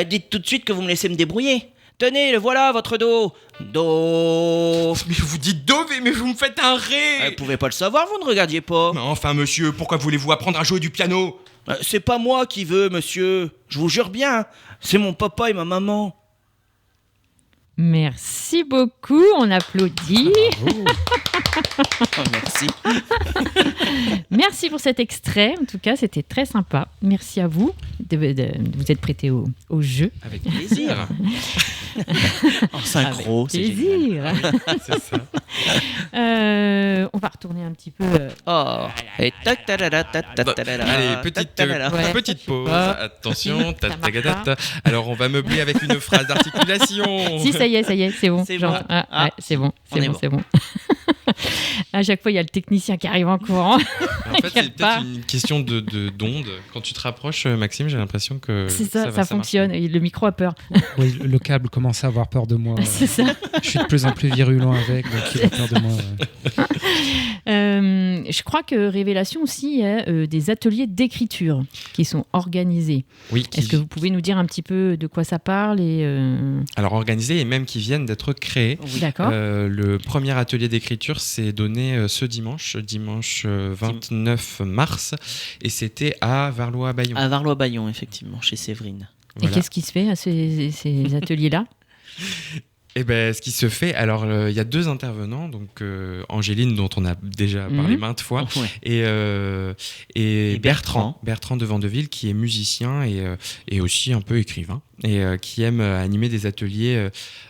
Dites tout de suite que vous me laissez me débrouiller. Tenez, le voilà, votre do. Do. Mais vous dites do, mais vous me faites un ré. Vous pouvez pas le savoir, vous ne regardiez pas. Mais enfin, monsieur, pourquoi voulez-vous apprendre à jouer du piano? C'est pas moi qui veux, monsieur. Je vous jure bien. C'est mon papa et ma maman. Merci beaucoup, on applaudit. Merci. Merci pour cet extrait, en tout cas c'était très sympa. Merci à vous de vous être prêté au jeu. Avec plaisir. En synchro, c'est génial. Plaisir. C'est ça. On va retourner un petit peu. Oh. Et tac, Allez, petite pause. Ouais. Attention. Ça marche pas. Alors, on va meubler avec une phrase d'articulation. Si, ça y est, c'est bon. C'est Genre, bon. ouais, c'est bon, on est c'est bon. À chaque fois, il y a le technicien qui arrive en courant. En fait, c'est peut-être une question d'onde. Quand tu te rapproches, Maxime, j'ai l'impression que C'est ça, va, ça fonctionne. marche. Et le micro a peur. Oui, le câble commence à avoir peur de moi. C'est ça. Je suis de plus en plus virulent avec, donc il a peur de moi. Je crois que Révélation aussi, il y a des ateliers d'écriture qui sont organisés. Oui. Est-ce que vous pouvez nous dire un petit peu de quoi ça parle Alors, organisés et même qui viennent d'être créés. D'accord. Le premier atelier d'écriture s'est donné ce dimanche 29 mars, et c'était à Varlois-Bayon. À Varlois-Bayon, effectivement, chez Séverine. Et Voilà. qu'est-ce qui se fait à ces ateliers-là? Eh ben, ce qui se fait, alors il y a deux intervenants, donc Angéline, dont on a déjà parlé maintes fois, Ouais. et Bertrand. Bertrand de Vandeville, qui est musicien et aussi un peu écrivain, et qui aime animer des ateliers.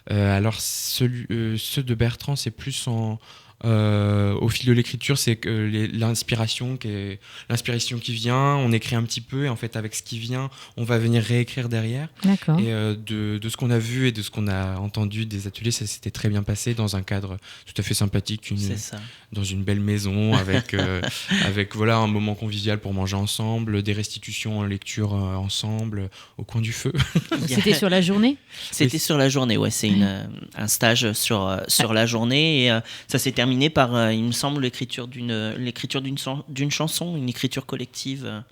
Alors ceux de Bertrand, c'est plus en Au fil de l'écriture, c'est que l'inspiration qui vient, on écrit un petit peu et en fait avec ce qui vient, on va venir réécrire derrière. D'accord. Et de ce qu'on a vu et de ce qu'on a entendu des ateliers, ça s'était très bien passé dans un cadre tout à fait sympathique, C'est ça. dans une belle maison avec voilà un moment convivial pour manger ensemble, des restitutions en lecture ensemble au coin du feu. C'était sur la journée? C'était sur la journée, ouais. C'est un stage sur la journée et ça s'est terminé par, il me semble, l'écriture d'une chanson, une écriture collective.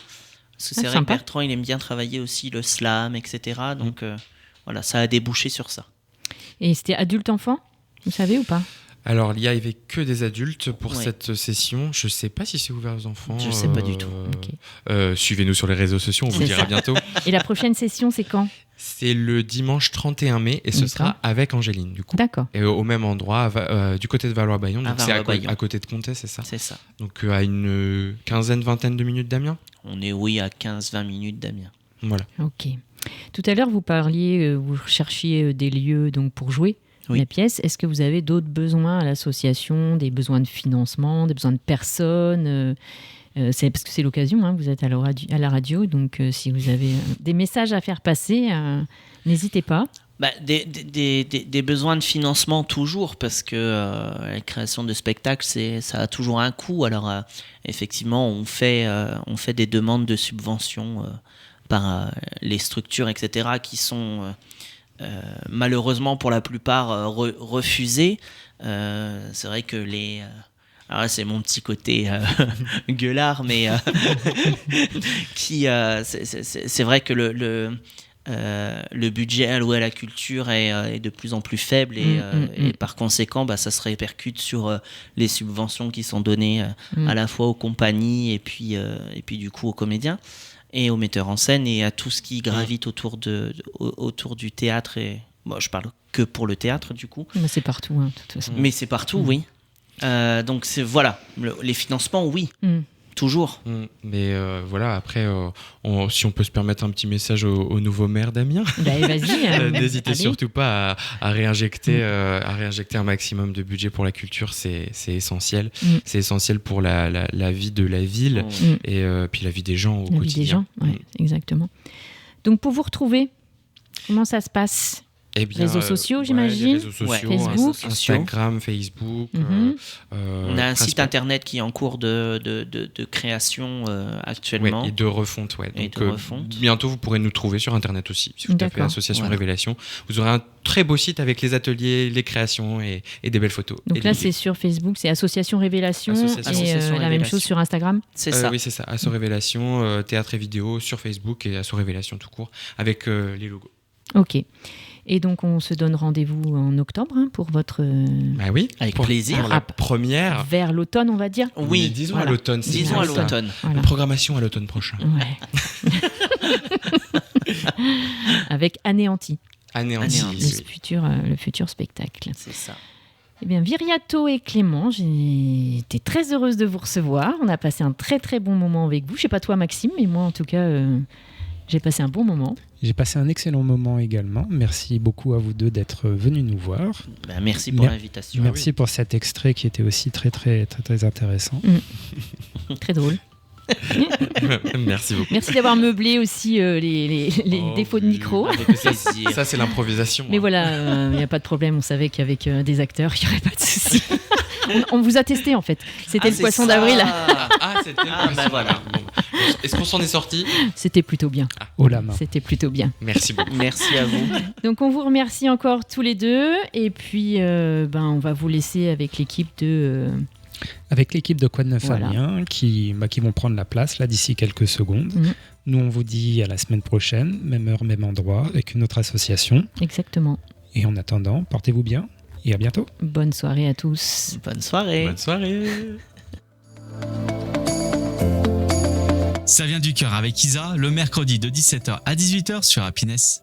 Parce que c'est vrai que sympa. Bertrand, il aime bien travailler aussi le slam, etc. Donc voilà, ça a débouché sur ça. Et c'était adulte-enfant, vous savez ou pas? Alors, il n'y avait que des adultes pour Ouais. cette session. Je ne sais pas si c'est ouvert aux enfants. Je sais pas du tout. Ok. Suivez-nous sur les réseaux sociaux, on vous C'est dira ça. bientôt. Et la prochaine session, c'est quand? C'est le dimanche 31 mai et ce D'accord. sera avec Angéline, du coup. D'accord. Et au même endroit, du côté de Valois-Bayonne. À Donc c'est Valois-Bayonne. à côté de Comté, c'est ça. C'est ça. Donc à une vingtaine de minutes d'Amiens. On est, oui, à 15-20 minutes d'Amiens. Voilà. Ok. Tout à l'heure, vous parliez, vous recherchiez des lieux donc pour jouer Oui. la pièce. Est-ce que vous avez d'autres besoins à l'association, des besoins de financement, des besoins de personnes c'est parce que c'est l'occasion, hein, vous êtes à la radio, donc si vous avez des messages à faire passer, n'hésitez pas. Bah, des besoins de financement toujours, parce que la création de spectacles, ça a toujours un coût. Alors effectivement, on fait des demandes de subventions par les structures, etc., qui sont malheureusement pour la plupart refusées. C'est vrai que alors là, c'est mon petit côté gueulard, mais c'est vrai que le budget alloué à la culture est de plus en plus faible et par conséquent, ça se répercute sur les subventions qui sont données à la fois aux compagnies et puis du coup aux comédiens et aux metteurs en scène et à tout ce qui gravite autour du théâtre. Et bon, je parle que pour le théâtre du coup. Mais c'est partout, hein, de toute façon. Mais c'est partout, oui. Donc voilà, les financements, oui. Toujours. Mais voilà, après, si on peut se permettre un petit message au nouveau maire d'Amiens, Bah, vas-y. n'hésitez allez. surtout pas à réinjecter un maximum de budget pour la culture, c'est essentiel. C'est essentiel pour la vie de la ville et puis la vie des gens au La vie quotidien. des gens, ouais, exactement. Donc pour vous retrouver, comment ça se passe? Eh bien, Réseaux sociaux, ouais, j'imagine. les réseaux sociaux, Ouais, Facebook. Instagram, Facebook. On a un site principalement. internet qui est en cours de création actuellement. Ouais, et de refonte, ouais. Et Donc, de refonte. bientôt, vous pourrez nous trouver sur Internet aussi. Si vous tapez D'accord. Association Voilà. Révélation, vous aurez un très beau site avec les ateliers, les créations et des belles photos. Donc Et là, des c'est sur Facebook, c'est Association Révélation. Association Et la même Révélation. chose sur Instagram. C'est vidéos. ça. Oui, c'est ça. Asso Révélation, théâtre et vidéo sur Facebook et Asso Révélation tout court avec les logos. Ok. Et donc, on se donne rendez-vous en octobre pour votre... Ah oui, Avec pour plaisir. la première. vers l'automne, on va dire. Oui, Oui, disons voilà. à l'automne. c'est disons à bien ça. l'automne. Voilà. Programmation à l'automne prochain. Ouais. Avec Anéanti, Anéanti. Anéanti. le futur spectacle. C'est ça. Eh bien, Viriato et Clément, j'ai été très heureuse de vous recevoir. On a passé un très très bon moment avec vous. Je sais pas toi, Maxime, mais moi, en tout cas, j'ai passé un bon moment. J'ai passé un excellent moment également. Merci beaucoup à vous deux d'être venus nous voir. Merci pour l'invitation. Merci pour cet extrait qui était aussi très très très, très intéressant. Très drôle. Merci beaucoup. Merci d'avoir meublé aussi les Oh, défauts de oui. micro. Avec plaisir. Ça, c'est l'improvisation. Mais hein. voilà, il n'y a pas de problème. On savait qu'avec des acteurs, il n'y aurait pas de souci. on vous a testé en fait. C'était le c'est poisson ça. d'avril. Ah, c'était le Ah, poisson. bah voilà. Bon. Est-ce qu'on s'en est sorti? C'était plutôt bien. Oh la main. C'était plutôt bien. Merci beaucoup. Merci à vous. Donc on vous remercie encore tous les deux. Et puis on va vous laisser avec l'équipe de... Avec l'équipe de Quoi de Neuf Voilà. Amiens qui vont prendre la place là d'ici quelques secondes. Nous, on vous dit à la semaine prochaine, même heure, même endroit, avec une autre association. Exactement. Et en attendant, portez-vous bien et à bientôt. Bonne soirée à tous. Bonne soirée. Bonne soirée. Ça vient du cœur avec Isa, le mercredi de 17h à 18h sur Happiness.